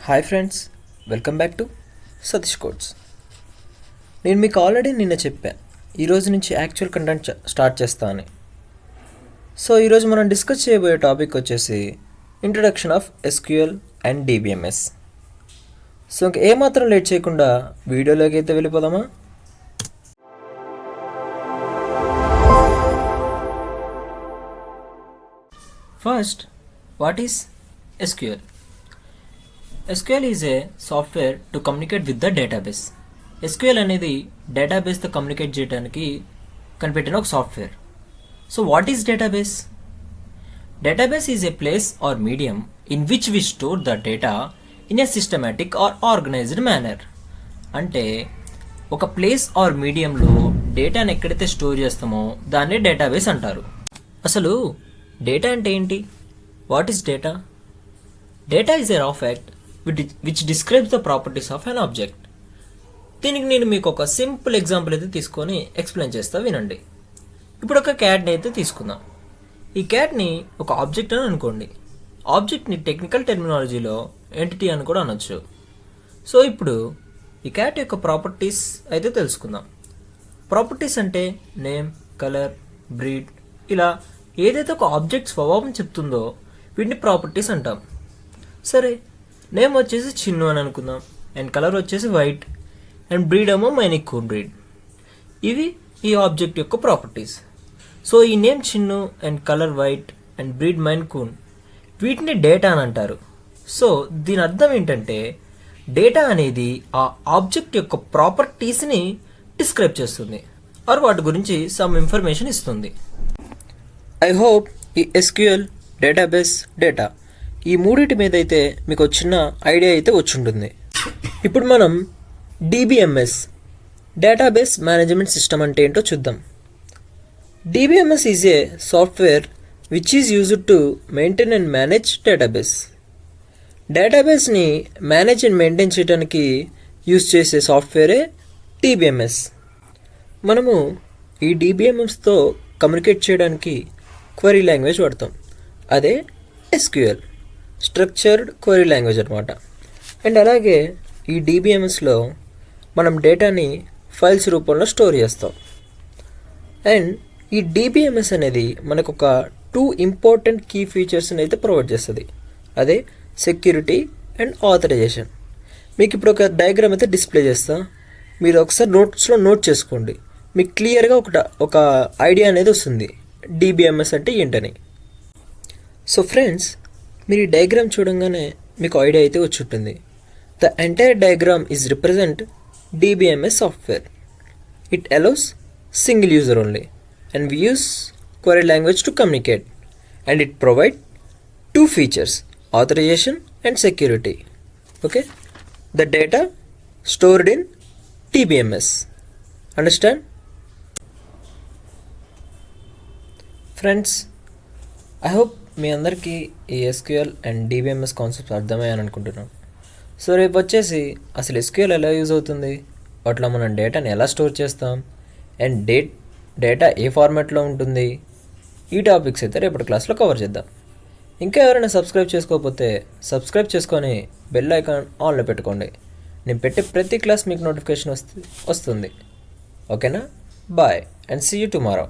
Hi friends, welcome back to Satish codes. నేను మీకు already నిన్న చెప్పా ఈరోజు నుంచి యాక్చువల్ కంటెంట్ స్టార్ట్ చేస్తా అని. సో ఈరోజు మనం డిస్కస్ చేయబోయే టాపిక్ వచ్చేసి introduction of SQL and DBMS. So ఇంక ఏమాత్రం లేట్ చేయకుండా వీడియోలోకి అయితే వెళ్ళిపోదామా? First, what is SQL? SQL is a software to communicate with the database. SQL అనేది డేటాబేస్తో కమ్యూనికేట్ చేయడానికి కనిపెట్టిన ఒక software. So what is database? Database is a place or medium in which we store the data in a systematic or organized manner. అంటే ఒక place are మీడియంలో డేటాని ఎక్కడైతే store చేస్తామో దాన్నే డేటాబేస్ అంటారు. అసలు డేటా అంటే ఏంటి? What is data? Data is a raw fact which describes the properties of an object. దీనికి నేను మీకు ఒక సింపుల్ ఎగ్జాంపుల్ అయితే తీసుకొని ఎక్స్ప్లెయిన్ చేస్తా, వినండి. ఇప్పుడు ఒక క్యాట్ని అయితే తీసుకుందాం. ఈ క్యాట్ని ఒక ఆబ్జెక్ట్ అని అనుకోండి. ఆబ్జెక్ట్ని టెక్నికల్ టెర్మినాలజీలో ఎంటిటీ అని కూడా అనొచ్చు. సో ఇప్పుడు ఈ క్యాట్ యొక్క ప్రాపర్టీస్ అయితే తెలుసుకుందాం. ప్రాపర్టీస్ అంటే నేమ్, కలర్, బ్రీడ్, ఇలా ఏదైతే ఒక ఆబ్జెక్ట్ స్వభావం చెప్తుందో వీటిని ప్రాపర్టీస్ అంటాం. సరే, నేమ్ వచ్చేసి చిన్ను అని అనుకుందాం, అండ్ కలర్ వచ్చేసి వైట్, అండ్ బ్రీడ్ ఏమో మైన్ కూన్ బ్రీడ్. ఇవి ఈ ఆబ్జెక్ట్ యొక్క ప్రాపర్టీస్. సో ఈ name Chinnu and colour white and breed Maine Coon, వీటిని డేటా అని అంటారు. సో దీని అర్థం ఏంటంటే డేటా అనేది ఆ ఆబ్జెక్ట్ యొక్క ప్రాపర్టీస్ని డిస్క్రైబ్ చేస్తుంది ఆర్ వాటి గురించి సమ్ ఇన్ఫర్మేషన్ ఇస్తుంది. ఐ హోప్ ఈ ఎస్క్యూఎల్, డేటాబేస్, డేటా ఈ మూడింటి మీద అయితే మీకు చిన్న ఐడియా అయితే వచ్చుంటుంది. ఇప్పుడు మనం డిబిఎంఎస్, డేటాబేస్ మేనేజ్మెంట్ సిస్టమ్ అంటే ఏంటో చూద్దాం. DBMS is a software which is used to maintain and manage database. డేటాబేస్ని మేనేజ్ అండ్ మెయింటైన్ చేయడానికి యూజ్ చేసే సాఫ్ట్వేరే డిబిఎంఎస్. మనము ఈ డిబిఎంఎస్తో కమ్యూనికేట్ చేయడానికి క్వరీ లాంగ్వేజ్ వాడతాం, అదే ఎస్క్యూఎల్, స్ట్రక్చర్డ్ క్వరీ లాంగ్వేజ్ అనమాట. అండ్ అలాగే ఈ డిబిఎంఎస్లో మనం డేటాని ఫైల్స్ రూపంలో స్టోర్ చేస్తాం. అండ్ ఈ డిబిఎంఎస్ అనేది మనకు ఒక 2 ఇంపార్టెంట్ కీ ఫీచర్స్ని అయితే ప్రొవైడ్ చేస్తుంది, అదే సెక్యూరిటీ అండ్ ఆథరైజేషన్. మీకు ఇప్పుడు ఒక డయాగ్రామ్ అయితే డిస్ప్లే చేస్తా, మీరు ఒకసారి నోట్స్లో నోట్ చేసుకోండి. మీకు క్లియర్గా ఒక ఐడియా అనేది వస్తుంది డిబిఎంఎస్ అంటే ఏంటని. సో ఫ్రెండ్స్, మీరు ఈ డయాగ్రామ్ చూడంగానే మీకు ఐడియా అయితే వచ్చి ఉంటుంది. The entire diagram is represent DBMS software. It allows single user only and we use query language to communicate, and it provide 2 features, authorization and security. Okay, the data stored in DBMS. Understand? Friends, I hope మీ అందరికీ ఈ SQL and DBMS concepts అర్థమయ్యాని అనుకుంటున్నాను. So రేపు వచ్చేసి అసలు SQL ఎలా use అవుతుంది, వాటిలో మనం డేటాని ఎలా స్టోర్ చేస్తాం, అండ్ డేటా ఏ ఫార్మాట్లో ఉంటుంది, ఈ టాపిక్స్ అయితే రేపటి క్లాస్లో కవర్ చేద్దాం. ఇంకా ఎవరైనా సబ్స్క్రైబ్ చేసుకోకపోతే సబ్స్క్రైబ్ చేసుకొని బెల్ ఐకాన్ ఆన్లో పెట్టుకోండి. నేను పెట్టే ప్రతి క్లాస్ మీకు నోటిఫికేషన్ వస్తుంది. ఓకేనా? Bye and see you tomorrow.